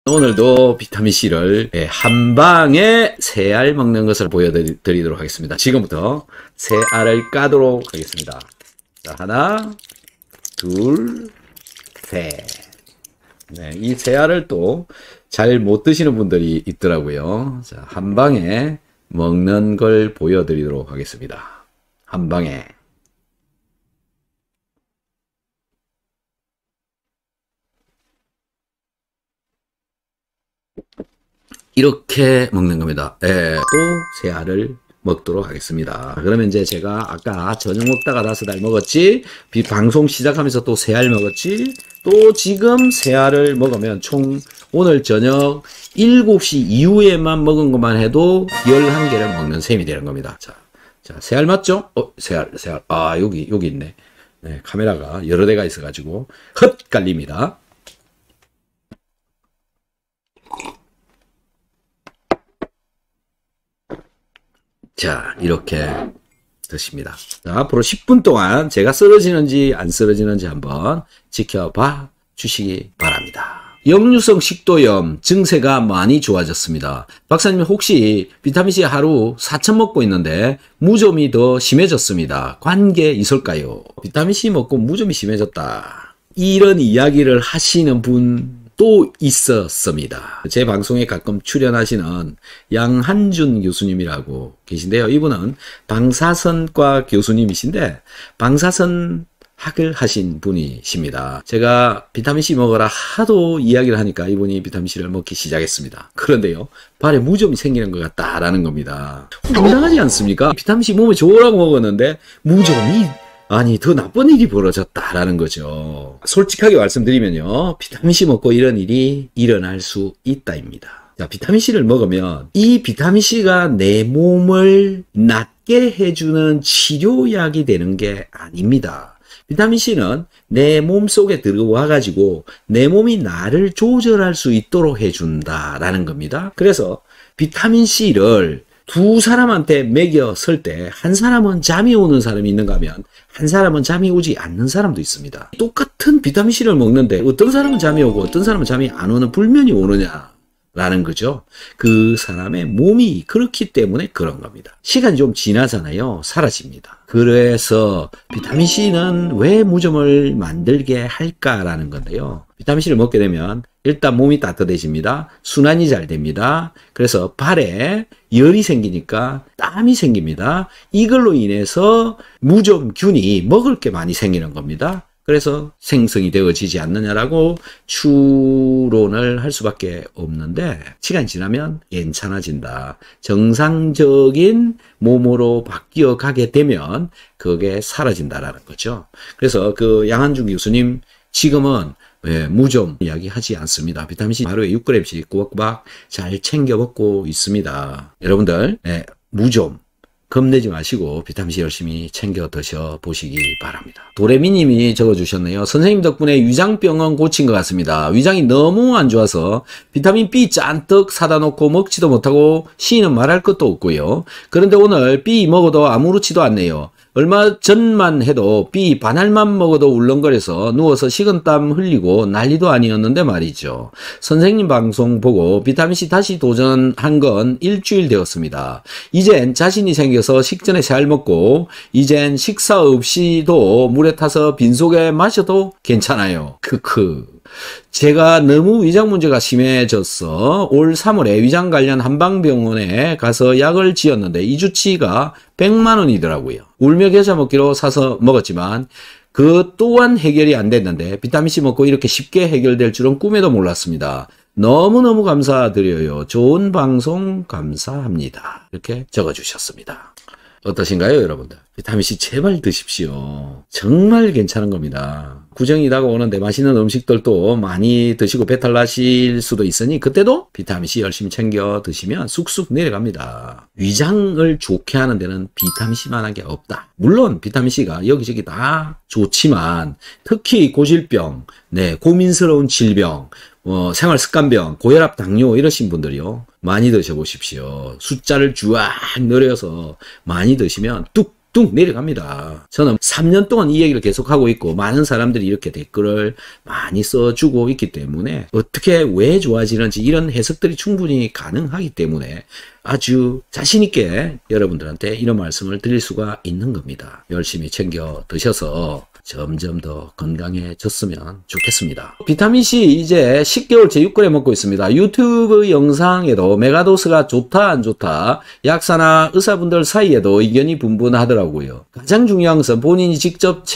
오늘도 비타민C를 한 방에 3알 먹는 것을 보여드리도록 하겠습니다. 지금부터 3알을 까도록 하겠습니다. 자, 하나, 둘, 셋. 네, 이 3알을 또 잘 못 드시는 분들이 있더라고요. 자, 한 방에 먹는 걸 보여드리도록 하겠습니다. 한 방에. 이렇게 먹는 겁니다. 또 3알을 먹도록 하겠습니다. 그러면 이제 제가 아까 저녁 먹다가 5알 먹었지, 방송 시작하면서 또 3알 먹었지, 또 지금 3알을 먹으면 총 오늘 저녁 7시 이후에만 먹은 것만 해도 11개를 먹는 셈이 되는 겁니다. 자, 3알 맞죠? 3알. 아, 여기 있네. 네, 카메라가 여러 대가 있어가지고 헛갈립니다. 자, 이렇게 드십니다. 자, 앞으로 10분 동안 제가 쓰러지는지 안 쓰러지는지 한번 지켜봐 주시기 바랍니다. 역류성 식도염 증세가 많이 좋아졌습니다. 박사님, 혹시 비타민C 하루 4천 먹고 있는데 무좀이 더 심해졌습니다. 관계 있을까요? 비타민C 먹고 무좀이 심해졌다, 이런 이야기를 하시는 분 또 있었습니다. 제 방송에 가끔 출연하시는 양한준 교수님이라고 계신데요. 이분은 방사선과 교수님이신데 방사선 학을 하신 분이십니다. 제가 비타민C 먹어라 하도 이야기를 하니까 이분이 비타민C를 먹기 시작했습니다. 그런데요, 발에 무좀이 생기는 것 같다라는 겁니다. 황당하지 않습니까? 비타민C 몸에 좋으라고 먹었는데 무좀이, 아니, 더 나쁜 일이 벌어졌다라는 거죠. 솔직하게 말씀드리면요, 비타민C 먹고 이런 일이 일어날 수 있다입니다. 자, 비타민C를 먹으면 이 비타민C가 내 몸을 낫게 해주는 치료약이 되는 게 아닙니다. 비타민C는 내 몸 속에 들어와 가지고 내 몸이 나를 조절할 수 있도록 해준다라는 겁니다. 그래서 비타민C를 두 사람한테 먹였을 때 한 사람은 잠이 오는 사람이 있는가 하면 한 사람은 잠이 오지 않는 사람도 있습니다. 똑같은 비타민C를 먹는데 어떤 사람은 잠이 오고 어떤 사람은 잠이 안 오는 불면이 오느냐라는 거죠. 그 사람의 몸이 그렇기 때문에 그런 겁니다. 시간이 좀 지나잖아요. 사라집니다. 그래서 비타민C는 왜 무좀을 만들게 할까라는 건데요. 비타민C를 먹게 되면 일단 몸이 따뜻해집니다. 순환이 잘 됩니다. 그래서 발에 열이 생기니까 땀이 생깁니다. 이걸로 인해서 무좀균이 먹을 게 많이 생기는 겁니다. 그래서 생성이 되어지지 않느냐라고 추론을 할 수밖에 없는데, 시간이 지나면 괜찮아진다, 정상적인 몸으로 바뀌어 가게 되면 그게 사라진다라는 거죠. 그래서 그 양한준 교수님 지금은 무좀 이야기하지 않습니다. 비타민C 하루에 6g씩 꼬박꼬박 잘 챙겨 먹고 있습니다. 여러분들, 무좀 겁내지 마시고 비타민C 열심히 챙겨 드셔 보시기 바랍니다. 도레미님이 적어주셨네요. 선생님 덕분에 위장병은 고친 것 같습니다. 위장이 너무 안 좋아서 비타민 B 잔뜩 사다 놓고 먹지도 못하고 C는 말할 것도 없고요. 그런데 오늘 B 먹어도 아무렇지도 않네요. 얼마 전만 해도 B 반알만 먹어도 울렁거려서 누워서 식은땀 흘리고 난리도 아니었는데 말이죠. 선생님 방송 보고 비타민C 다시 도전한 건 일주일 되었습니다. 이젠 자신이 생겨서 식전에 잘 먹고 이젠 식사 없이도 물에 타서 빈속에 마셔도 괜찮아요. 크크. 제가 너무 위장 문제가 심해져서 올 3월에 위장 관련 한방병원에 가서 약을 지었는데 2주치가 100만 원이더라고요. 울며 겨자 먹기로 사서 먹었지만 그 또한 해결이 안 됐는데 비타민C 먹고 이렇게 쉽게 해결될 줄은 꿈에도 몰랐습니다. 너무너무 감사드려요. 좋은 방송 감사합니다. 이렇게 적어주셨습니다. 어떠신가요, 여러분들? 비타민C 제발 드십시오. 정말 괜찮은 겁니다. 구정이 다가오는데 맛있는 음식들도 많이 드시고 배탈 나실 수도 있으니 그때도 비타민C 열심히 챙겨 드시면 쑥쑥 내려갑니다. 위장을 좋게 하는 데는 비타민C만한 게 없다. 물론 비타민C가 여기저기 다 좋지만 특히 고질병, 고민스러운 질병, 생활습관병, 고혈압, 당뇨 이러신 분들이요, 많이 드셔보십시오. 숫자를 쫙 늘려서 많이 드시면 뚝뚝 뚝 내려갑니다. 저는 3년 동안 이 얘기를 계속하고 있고 많은 사람들이 이렇게 댓글을 많이 써주고 있기 때문에 어떻게 왜 좋아지는지 이런 해석들이 충분히 가능하기 때문에 아주 자신있게 여러분들한테 이런 말씀을 드릴 수가 있는 겁니다. 열심히 챙겨 드셔서 점점 더 건강해졌으면 좋겠습니다. 비타민C 이제 10개월째 6g 먹고 있습니다. 유튜브 영상에도 메가도스가 좋다 안 좋다 약사나 의사분들 사이에도 의견이 분분하더라고요. 가장 중요한 것은 본인이 직접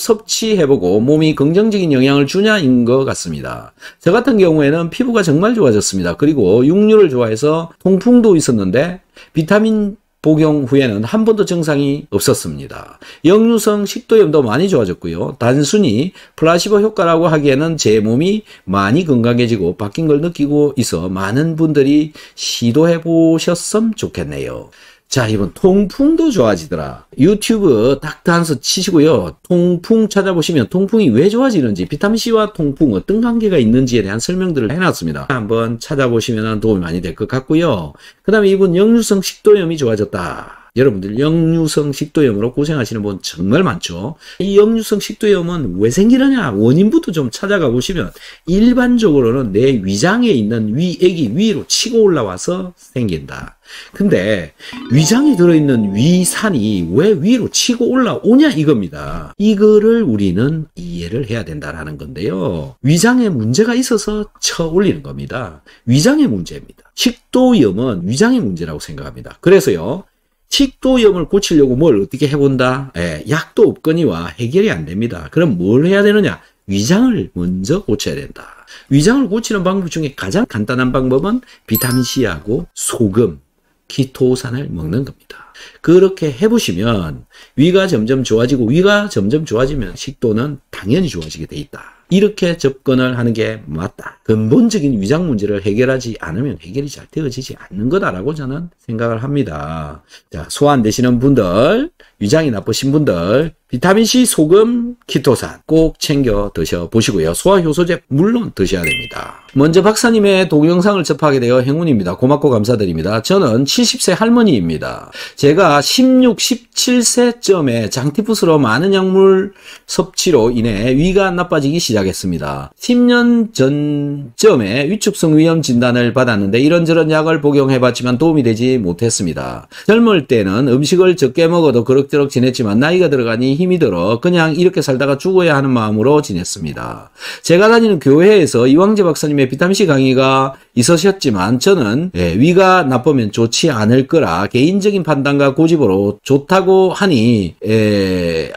섭취해보고 몸이 긍정적인 영향을 주냐인 것 같습니다. 저 같은 경우에는 피부가 정말 좋아졌습니다. 그리고 육류를 좋아해서 통풍도 있었는데 비타민 복용 후에는 한 번도 증상이 없었습니다. 역류성 식도염도 많이 좋아졌고요. 단순히 플라시보 효과라고 하기에는 제 몸이 많이 건강해지고 바뀐 걸 느끼고 있어 많은 분들이 시도해 보셨으면 좋겠네요. 자, 이번 통풍도 좋아지더라. 유튜브 닥터한서 치시고요. 통풍 찾아보시면 통풍이 왜 좋아지는지, 비타민C와 통풍 어떤 관계가 있는지에 대한 설명들을 해놨습니다. 한번 찾아보시면 도움이 많이 될 것 같고요. 그 다음에 이분 역류성 식도염이 좋아졌다. 여러분들 역류성 식도염으로 고생하시는 분 정말 많죠. 이 역류성 식도염은 왜 생기느냐 원인부터 좀 찾아가 보시면 일반적으로는 내 위장에 있는 위액이 위로 치고 올라와서 생긴다. 근데 위장에 들어있는 위산이 왜 위로 치고 올라오냐 이겁니다. 이거를 우리는 이해를 해야 된다라는 건데요. 위장에 문제가 있어서 쳐 올리는 겁니다. 위장의 문제입니다. 식도염은 위장의 문제라고 생각합니다. 그래서요. 식도염을 고치려고 뭘 어떻게 해본다? 약도 없거니와 해결이 안 됩니다. 그럼 뭘 해야 되느냐? 위장을 먼저 고쳐야 된다. 위장을 고치는 방법 중에 가장 간단한 방법은 비타민C하고 소금, 키토산을 먹는 겁니다. 그렇게 해보시면 위가 점점 좋아지고 위가 점점 좋아지면 식도는 당연히 좋아지게 돼 있다. 이렇게 접근을 하는 게 맞다. 근본적인 위장 문제를 해결하지 않으면 해결이 잘 되어지지 않는 거다라고 저는 생각을 합니다. 자, 소화 안 되시는 분들, 위장이 나쁘신 분들, 비타민C, 소금, 키토산 꼭 챙겨 드셔보시고요. 소화효소제 물론 드셔야 됩니다. 먼저 박사님의 동영상을 접하게 되어 행운입니다. 고맙고 감사드립니다. 저는 70세 할머니입니다. 제가 16, 17세쯤에 장티푸스로 많은 약물 섭취로 인해 위가 나빠지기 시작했습니다. 10년 전쯤에 위축성 위염 진단을 받았는데 이런저런 약을 복용해봤지만 도움이 되지 못했습니다. 젊을 때는 음식을 적게 먹어도 그럭저럭 지냈지만 나이가 들어가니 힘이 들어 그냥 이렇게 살다가 죽어야 하는 마음으로 지냈습니다. 제가 다니는 교회에서 이황재 박사님의 비타민C 강의가 있으셨지만 저는 위가 나쁘면 좋지 않을 거라 개인적인 판단과 고집으로 좋다고 하니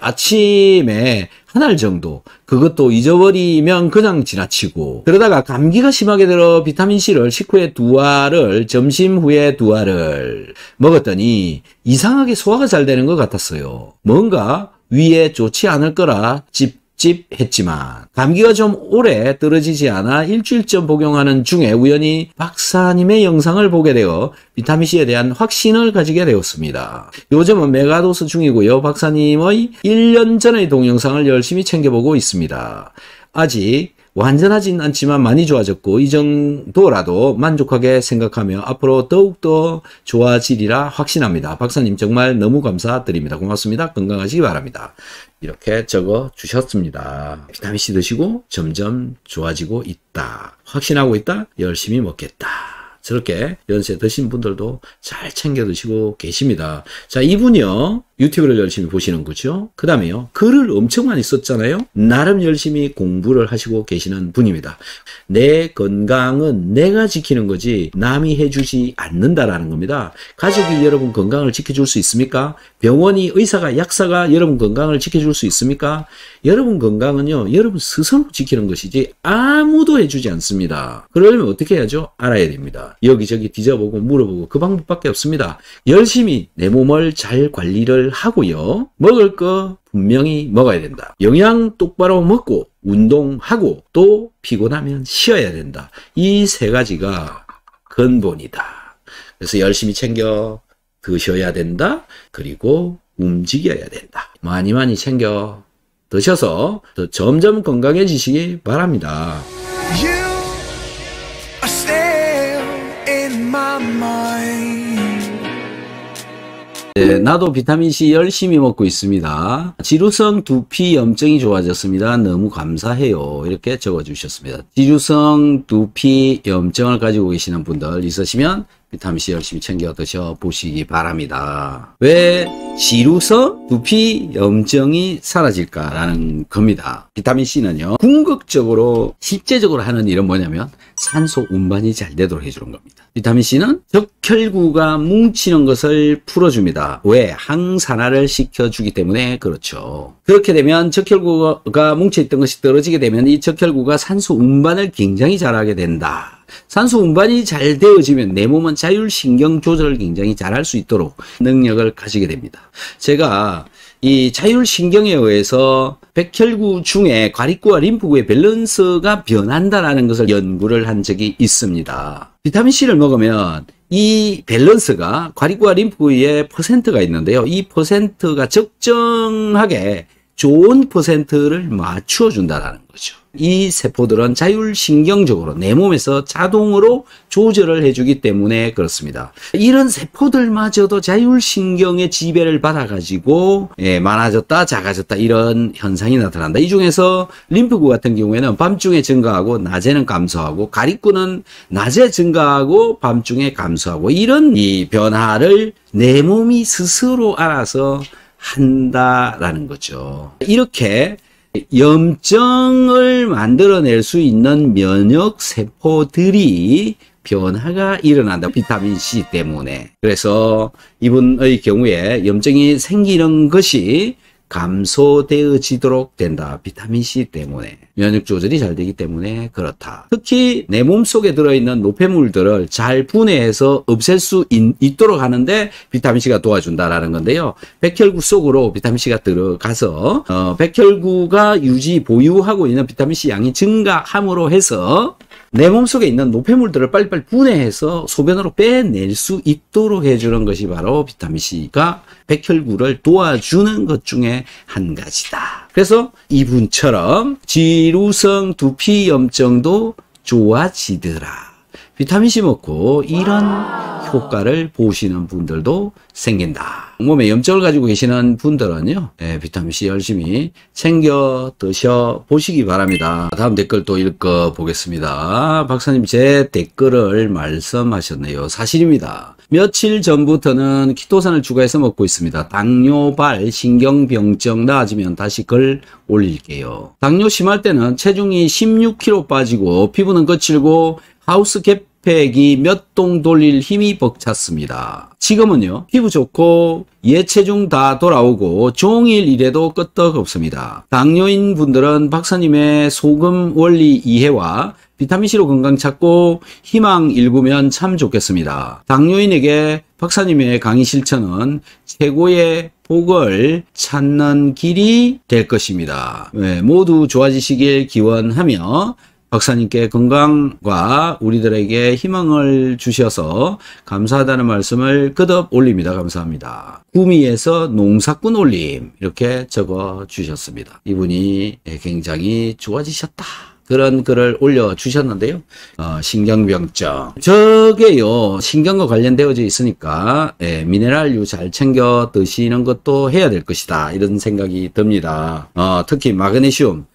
아침에 한 알 정도 그것도 잊어버리면 그냥 지나치고 그러다가 감기가 심하게 들어 비타민C를 식후에 2알을 점심 후에 2알을 먹었더니 이상하게 소화가 잘 되는 것 같았어요. 뭔가 위에 좋지 않을 거라 찝찝했지만 감기가 좀 오래 떨어지지 않아 일주일쯤 복용하는 중에 우연히 박사님의 영상을 보게 되어 비타민C에 대한 확신을 가지게 되었습니다. 요즘은 메가도스 중이고요. 박사님의 1년 전의 동영상을 열심히 챙겨보고 있습니다. 아직 완전하진 않지만 많이 좋아졌고 이 정도라도 만족하게 생각하며 앞으로 더욱더 좋아지리라 확신합니다. 박사님 정말 너무 감사드립니다. 고맙습니다. 건강하시기 바랍니다. 이렇게 적어 주셨습니다. 비타민C 드시고 점점 좋아지고 있다. 확신하고 있다. 열심히 먹겠다. 저렇게 연세 드신 분들도 잘 챙겨 드시고 계십니다. 자, 이분이요. 유튜브를 열심히 보시는 거죠. 그 다음에요. 글을 엄청 많이 썼잖아요. 나름 열심히 공부를 하시고 계시는 분입니다. 내 건강은 내가 지키는 거지 남이 해주지 않는다라는 겁니다. 가족이 여러분 건강을 지켜줄 수 있습니까? 병원이 의사가 약사가 여러분 건강을 지켜줄 수 있습니까? 여러분 건강은요. 여러분 스스로 지키는 것이지 아무도 해주지 않습니다. 그러려면 어떻게 해야죠? 알아야 됩니다. 여기저기 뒤져보고 물어보고 그 방법밖에 없습니다. 열심히 내 몸을 잘 관리를 하고요. 먹을 거 분명히 먹어야 된다. 영양 똑바로 먹고 운동하고 또 피곤하면 쉬어야 된다. 이 3가지가 근본이다. 그래서 열심히 챙겨 드셔야 된다. 그리고 움직여야 된다. 많이 챙겨 드셔서 더 점점 건강해지시기 바랍니다. You are still in my mind. 네, 나도 비타민C 열심히 먹고 있습니다. 지루성 두피 염증이 좋아졌습니다. 너무 감사해요. 이렇게 적어주셨습니다. 지루성 두피 염증을 가지고 계시는 분들 있으시면 비타민C 열심히 챙겨 드셔보시기 바랍니다. 왜 지루성 두피 염증이 사라질까라는 겁니다. 비타민C는요, 궁극적으로 실제적으로 하는 일은 뭐냐면 산소 운반이 잘 되도록 해주는 겁니다. 비타민C는 적혈구가 뭉치는 것을 풀어줍니다. 왜? 항산화를 시켜주기 때문에 그렇죠. 그렇게 되면 적혈구가 뭉쳐있던 것이 떨어지게 되면 이 적혈구가 산소 운반을 굉장히 잘하게 된다. 산소 운반이 잘 되어지면 내 몸은 자율신경 조절을 굉장히 잘할 수 있도록 능력을 가지게 됩니다. 제가 이 자율신경에 의해서 백혈구 중에 과립구와 림프구의 밸런스가 변한다라는 것을 연구를 한 적이 있습니다. 비타민C를 먹으면 이 밸런스가 과립구와 림프구의 퍼센트가 있는데요. 이 퍼센트가 적정하게 좋은 퍼센트를 맞추어 준다는 거죠. 이 세포들은 자율신경적으로 내 몸에서 자동으로 조절을 해주기 때문에 그렇습니다. 이런 세포들마저도 자율신경의 지배를 받아가지고 많아졌다 작아졌다 이런 현상이 나타난다. 이 중에서 림프구 같은 경우에는 밤중에 증가하고 낮에는 감소하고, 가립구는 낮에 증가하고 밤중에 감소하고, 이런 이 변화를 내 몸이 스스로 알아서 한다라는 거죠. 이렇게 염증을 만들어낼 수 있는 면역 세포들이 변화가 일어난다. 비타민C 때문에. 그래서 이분의 경우에 염증이 생기는 것이 감소되어지도록 된다. 비타민C 때문에. 면역 조절이 잘 되기 때문에 그렇다. 특히 내 몸속에 들어있는 노폐물들을 잘 분해해서 없앨 수 있도록 하는데 비타민C가 도와준다라는 건데요. 백혈구 속으로 비타민C가 들어가서 백혈구가 보유하고 있는 비타민C 양이 증가함으로 해서 내 몸속에 있는 노폐물들을 빨리빨리 분해해서 소변으로 빼낼 수 있도록 해주는 것이 바로 비타민C가 백혈구를 도와주는 것 중에 한 가지다. 그래서 이분처럼 지루성 두피 염증도 좋아지더라. 비타민C 먹고 이런 효과를 보시는 분들도 생긴다. 몸에 염증을 가지고 계시는 분들은요, 비타민C 열심히 챙겨 드셔 보시기 바랍니다. 다음 댓글 또 읽어 보겠습니다. 박사님, 제 댓글을 말씀하셨네요. 사실입니다. 며칠 전부터는 키토산을 추가해서 먹고 있습니다. 당뇨발 신경병증 나아지면 다시 글 올릴게요. 당뇨 심할 때는 체중이 16kg 빠지고 피부는 거칠고 하우스 캡팩이 몇 동 돌릴 힘이 벅찼습니다. 지금은요, 피부 좋고 예체중 다 돌아오고 종일 일해도 끄떡 없습니다. 당뇨인 분들은 박사님의 소금 원리 이해와 비타민C로 건강 찾고 희망 일구면 참 좋겠습니다. 당뇨인에게 박사님의 강의 실천은 최고의 복을 찾는 길이 될 것입니다. 모두 좋아지시길 기원하며 박사님께 건강과 우리들에게 희망을 주셔서 감사하다는 말씀을 거듭 올립니다. 감사합니다. 구미에서 농사꾼 올림 이렇게 적어 주셨습니다. 이분이 굉장히 좋아지셨다. 그런 글을 올려주셨는데요. 신경병증. 저게요, 신경과 관련되어져 있으니까, 미네랄류 잘 챙겨 드시는 것도 해야 될 것이다. 이런 생각이 듭니다. 특히 마그네슘.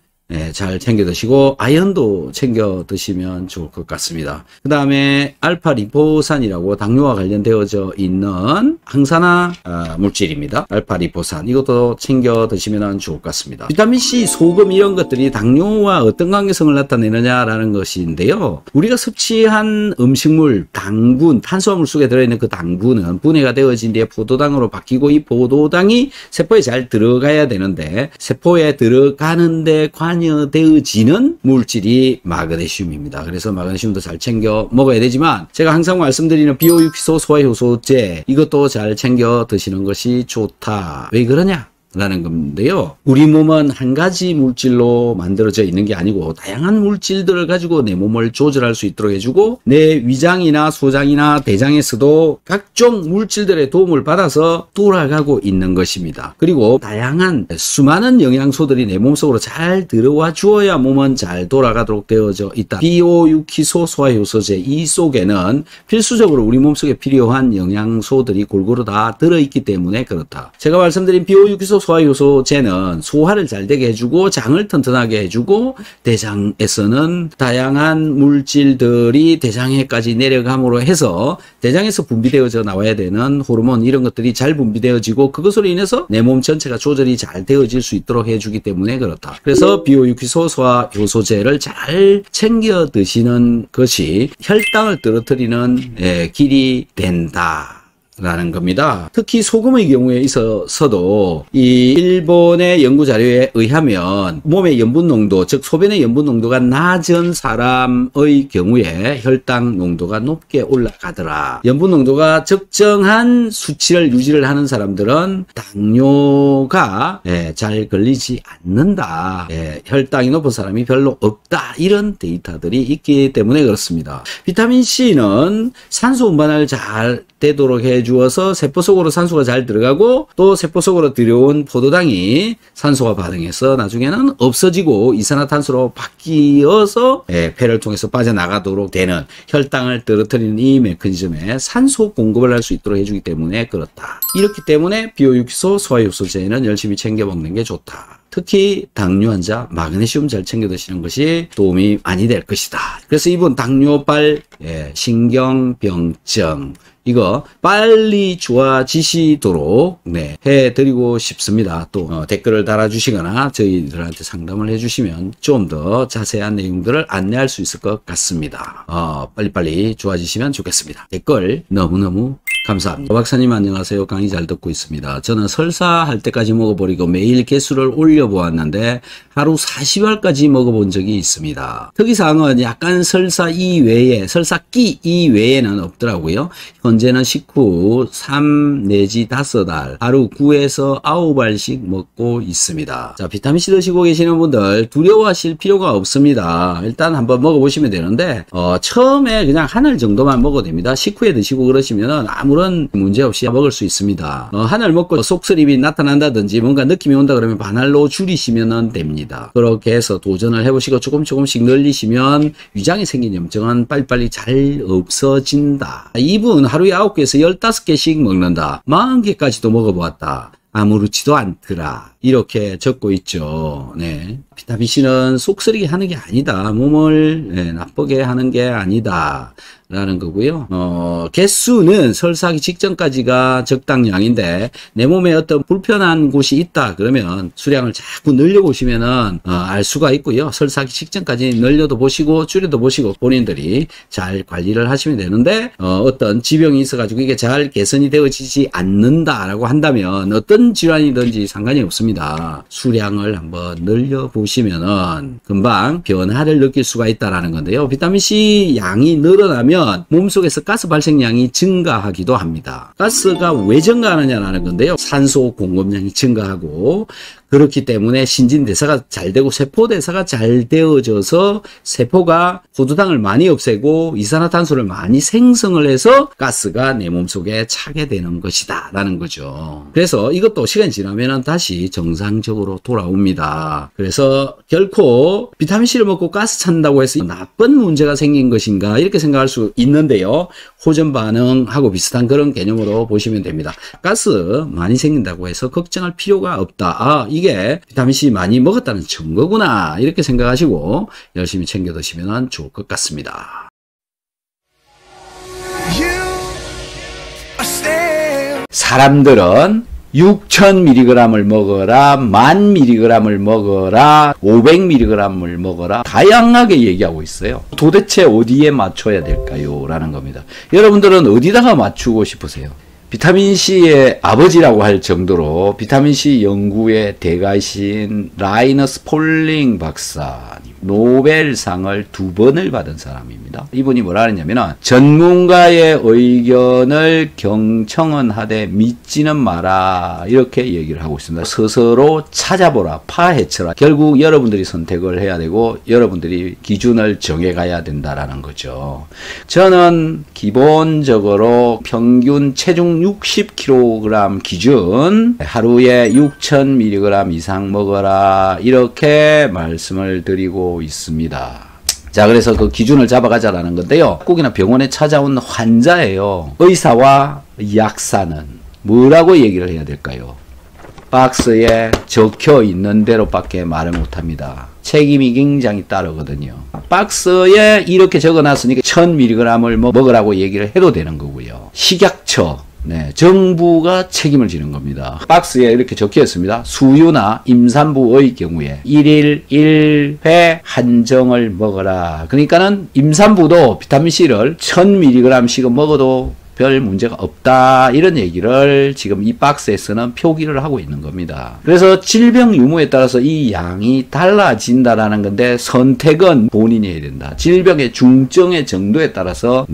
잘 챙겨 드시고 아연도 챙겨 드시면 좋을 것 같습니다. 그 다음에 알파 리포산이라고 당뇨와 관련되어져 있는 항산화 물질입니다. 알파 리포산, 이것도 챙겨 드시면 좋을 것 같습니다. 비타민C, 소금 이런 것들이 당뇨와 어떤 관계성을 나타내느냐라는 것인데요. 우리가 섭취한 음식물, 당분, 탄수화물 속에 들어있는 그 당분은 분해가 되어진 뒤에 포도당으로 바뀌고, 이 포도당이 세포에 잘 들어가야 되는데 세포에 들어가는데 관여되어지는 물질이 마그네슘입니다. 그래서 마그네슘도 잘 챙겨 먹어야 되지만, 제가 항상 말씀드리는 비오육효소, 소화효소제, 이것도 잘 챙겨 드시는 것이 좋다. 왜 그러냐? 라는 건데요. 우리 몸은 한 가지 물질로 만들어져 있는 게 아니고 다양한 물질들을 가지고 내 몸을 조절할 수 있도록 해주고 내 위장이나 소장이나 대장에서도 각종 물질들의 도움을 받아서 돌아가고 있는 것입니다. 그리고 다양한 수많은 영양소들이 내 몸속으로 잘 들어와 주어야 몸은 잘 돌아가도록 되어져 있다. 비오유키소 소화효소제 이 속에는 필수적으로 우리 몸속에 필요한 영양소들이 골고루 다 들어있기 때문에 그렇다. 제가 말씀드린 비오유키소 소화효소제는 소화를 잘 되게 해주고 장을 튼튼하게 해주고 대장에서는 다양한 물질들이 대장에까지 내려감으로 해서 대장에서 분비되어져 나와야 되는 호르몬 이런 것들이 잘 분비되어지고 그것으로 인해서 내 몸 전체가 조절이 잘 되어질 수 있도록 해주기 때문에 그렇다. 그래서 비오유키소 소화효소제를 잘 챙겨 드시는 것이 혈당을 떨어뜨리는 길이 된다. 라는 겁니다. 특히 소금의 경우에 있어서도 이 일본의 연구 자료에 의하면 몸의 염분 농도, 즉 소변의 염분 농도가 낮은 사람의 경우에 혈당 농도가 높게 올라가더라. 염분 농도가 적정한 수치를 유지를 하는 사람들은 당뇨가 잘 걸리지 않는다. 혈당이 높은 사람이 별로 없다. 이런 데이터들이 있기 때문에 그렇습니다. 비타민C는 산소 운반을 잘 되도록 해주어서 세포 속으로 산소가 잘 들어가고 또 세포 속으로 들여온 포도당이 산소와 반응해서 나중에는 없어지고 이산화탄소로 바뀌어서 폐를 통해서 빠져나가도록 되는 혈당을 떨어뜨리는 이 메커니즘에 산소 공급을 할 수 있도록 해주기 때문에 그렇다. 이렇기 때문에 비오유키소 소화효소제는 열심히 챙겨 먹는 게 좋다. 특히 당뇨 환자 마그네슘 잘 챙겨 드시는 것이 도움이 많이 될 것이다. 그래서 이분 당뇨발 신경병증 이거 빨리 좋아지시도록 해드리고 싶습니다. 또 댓글을 달아주시거나 저희들한테 상담을 해주시면 좀 더 자세한 내용들을 안내할 수 있을 것 같습니다. 빨리빨리 좋아지시면 좋겠습니다. 댓글 너무너무 감사합니다. 박사님 안녕하세요. 강의 잘 듣고 있습니다. 저는 설사할 때까지 먹어버리고 매일 개수를 올려보았는데 하루 40알까지 먹어본 적이 있습니다. 특이사항은 약간 설사 이외에 설사기 이외에는 없더라고요. 현재는 식후 3 내지 5알 하루 9에서 9알씩 먹고 있습니다. 자, 비타민C 드시고 계시는 분들 두려워하실 필요가 없습니다. 일단 한번 먹어보시면 되는데 처음에 그냥 1알 정도만 먹어도 됩니다. 식후에 드시고 그러시면은 아무런 문제 없이 먹을 수 있습니다. 1알 먹고 속쓰림이 나타난다든지 뭔가 느낌이 온다 그러면 반알로 줄이시면 됩니다. 그렇게 해서 도전을 해보시고 조금씩 늘리시면 위장에 생긴 염증은 빨리빨리 잘 없어진다. 이분 하루에 9개에서 15개씩 먹는다. 40개까지도 먹어보았다. 아무렇지도 않더라. 이렇게 적고 있죠. 비타민C는 속쓰리게 하는 게 아니다. 몸을 나쁘게 하는 게 아니다. 라는 거고요. 개수는 설사하기 직전까지가 적당량인데 내 몸에 어떤 불편한 곳이 있다 그러면 수량을 자꾸 늘려보시면은 알 수가 있고요. 설사하기 직전까지 늘려도 보시고 줄여도 보시고 본인들이 잘 관리를 하시면 되는데 어떤 지병이 있어가지고 이게 잘 개선이 되어지지 않는다라고 한다면 어떤 질환이든지 상관이 없습니다. 수량을 한번 늘려보시면은 금방 변화를 느낄 수가 있다라는 건데요. 비타민C 양이 늘어나면 몸속에서 가스 발생량이 증가하기도 합니다. 가스가 왜 증가하느냐라는 건데요. 산소 공급량이 증가하고 그렇기 때문에 신진대사가 잘 되고 세포대사가 잘 되어져서 세포가 포도당을 많이 없애고 이산화탄소를 많이 생성을 해서 가스가 내 몸속에 차게 되는 것이다 라는 거죠. 그래서 이것도 시간이 지나면 다시 정상적으로 돌아옵니다. 그래서 결코 비타민C를 먹고 가스 찬다고 해서 나쁜 문제가 생긴 것인가 이렇게 생각할 수 있는데요. 호전 반응하고 비슷한 그런 개념으로 보시면 됩니다. 가스 많이 생긴다고 해서 걱정할 필요가 없다. 이게 비타민C 많이 먹었다는 증거구나 이렇게 생각하시고 열심히 챙겨 드시면 좋을 것 같습니다. 사람들은 6000mg을 먹어라, 10,000mg을 먹어라, 500mg을 먹어라 다양하게 얘기하고 있어요. 도대체 어디에 맞춰야 될까요? 라는 겁니다. 여러분들은 어디다가 맞추고 싶으세요? 비타민C의 아버지라고 할 정도로 비타민C 연구의 대가이신 라이너스 폴링 박사님. 노벨상을 2번을 받은 사람입니다. 이분이 뭐라 그랬냐면은 전문가의 의견을 경청은 하되 믿지는 마라 이렇게 얘기를 하고 있습니다. 스스로 찾아보라, 파헤쳐라. 결국 여러분들이 선택을 해야 되고 여러분들이 기준을 정해가야 된다라는 거죠. 저는 기본적으로 평균 체중 60kg 기준 하루에 6000mg 이상 먹어라 이렇게 말씀을 드리고 있습니다. 자, 그래서 그 기준을 잡아가자라는 건데요. 꼭이나 병원에 찾아온 환자예요. 의사와 약사는 뭐라고 얘기를 해야 될까요? 박스에 적혀 있는 대로밖에 말을 못합니다. 책임이 굉장히 따르거든요. 박스에 이렇게 적어놨으니까 1000mg을 먹으라고 얘기를 해도 되는 거고요. 식약처, 정부가 책임을 지는 겁니다. 박스에 이렇게 적혀 있습니다. 수유나 임산부의 경우에 1일 1회 한정을 먹어라. 그러니까는 임산부도 비타민C를 1000mg씩은 먹어도 별 문제가 없다 이런 얘기를 지금 이 박스에서는 표기를 하고 있는 겁니다. 그래서 질병 유무에 따라서 이 양이 달라진다라는 건데 선택은 본인이 해야 된다. 질병의 중증의 정도에 따라서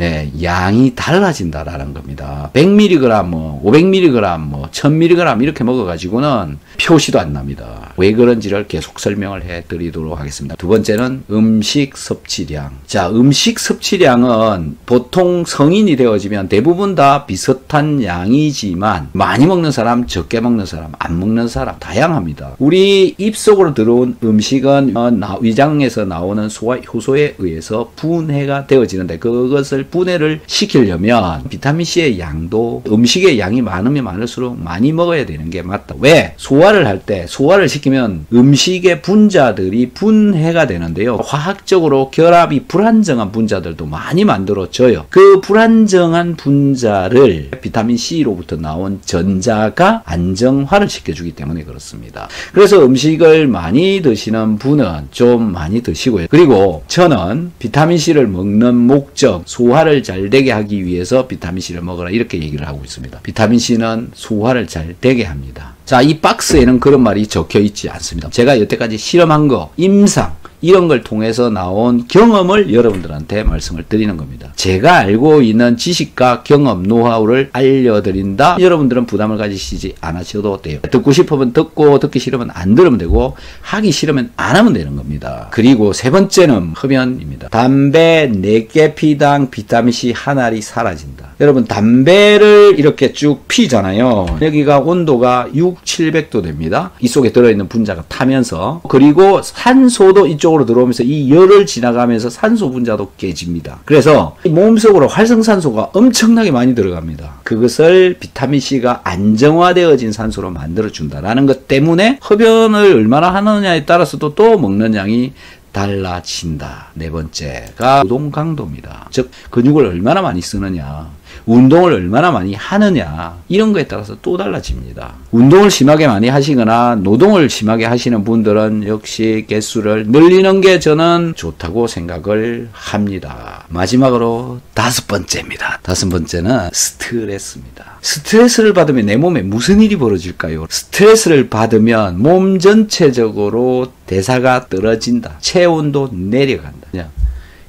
양이 달라진다라는 겁니다. 100mg, 500mg, 1000mg 이렇게 먹어가지고는 표시도 안 납니다. 왜 그런지를 계속 설명을 해드리도록 하겠습니다. 두 번째는 음식 섭취량. 자, 음식 섭취량은 보통 성인이 되어지면 대부분 다 비슷한 양이지만 많이 먹는 사람, 적게 먹는 사람, 안 먹는 사람 다양합니다. 우리 입속으로 들어온 음식은 위장에서 나오는 소화 효소에 의해서 분해가 되어지는데 그것을 분해를 시키려면 비타민C의 양도 음식의 양이 많으면 많을수록 많이 먹어야 되는 게 맞다. 왜? 소화를 할 때 소화를 시키면 음식의 분자들이 분해가 되는데요. 화학적으로 결합이 불안정한 분자들도 많이 만들어져요. 그 불안정한 분자를 비타민C로부터 나온 전자가 안정화를 시켜주기 때문에 그렇습니다. 그래서 음식을 많이 드시는 분은 좀 많이 드시고요. 그리고 저는 비타민C를 먹는 목적, 소화를 잘 되게 하기 위해서 비타민C를 먹어라 이렇게 얘기를 하고 있습니다. 비타민C는 소화를 잘 되게 합니다. 자, 이 박스에는 그런 말이 적혀 있지 않습니다. 제가 여태까지 실험한 거, 임상 이런 걸 통해서 나온 경험을 여러분들한테 말씀을 드리는 겁니다. 제가 알고 있는 지식과 경험, 노하우를 알려드린다. 여러분들은 부담을 가지시지 않으셔도 돼요. 듣고 싶으면 듣고 듣기 싫으면 안 들으면 되고 하기 싫으면 안 하면 되는 겁니다. 그리고 세 번째는 흡연입니다. 담배 4개 피당 비타민C 한 알이 사라진다. 여러분 담배를 이렇게 쭉 피잖아요. 여기가 온도가 700도 됩니다. 이 속에 들어있는 분자가 타면서 그리고 산소도 이쪽으로 들어오면서 이 열을 지나가면서 산소 분자도 깨집니다. 그래서 몸속으로 활성산소가 엄청나게 많이 들어갑니다. 그것을 비타민C가 안정화되어진 산소로 만들어준다라는 것 때문에 흡연을 얼마나 하느냐에 따라서도 또 먹는 양이 달라진다. 네 번째가 노동 강도입니다. 즉 근육을 얼마나 많이 쓰느냐, 운동을 얼마나 많이 하느냐 이런 거에 따라서 또 달라집니다. 운동을 심하게 많이 하시거나 노동을 심하게 하시는 분들은 역시 개수를 늘리는 게 저는 좋다고 생각을 합니다. 마지막으로 5번째입니다. 5번째는 스트레스입니다. 스트레스를 받으면 내 몸에 무슨 일이 벌어질까요? 스트레스를 받으면 몸 전체적으로 대사가 떨어진다. 체온도 내려간다.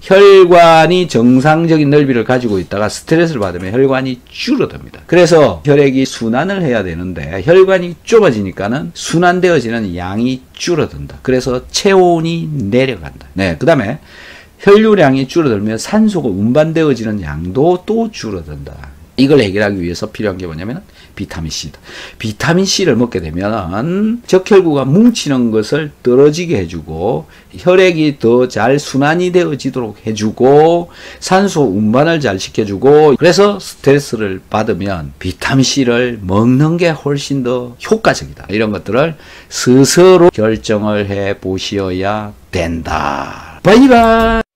혈관이 정상적인 넓이를 가지고 있다가 스트레스를 받으면 혈관이 줄어듭니다. 그래서 혈액이 순환을 해야 되는데 혈관이 좁아지니까는 순환되어지는 양이 줄어든다. 그래서 체온이 내려간다. 그 다음에 혈류량이 줄어들면 산소가 운반되어지는 양도 또 줄어든다. 이걸 해결하기 위해서 필요한 게 뭐냐면 비타민C다. 비타민C를 먹게 되면 적혈구가 뭉치는 것을 떨어지게 해주고 혈액이 더 잘 순환이 되어지도록 해주고 산소 운반을 잘 시켜주고 그래서 스트레스를 받으면 비타민C를 먹는 게 훨씬 더 효과적이다. 이런 것들을 스스로 결정을 해 보셔야 된다. 바이바이.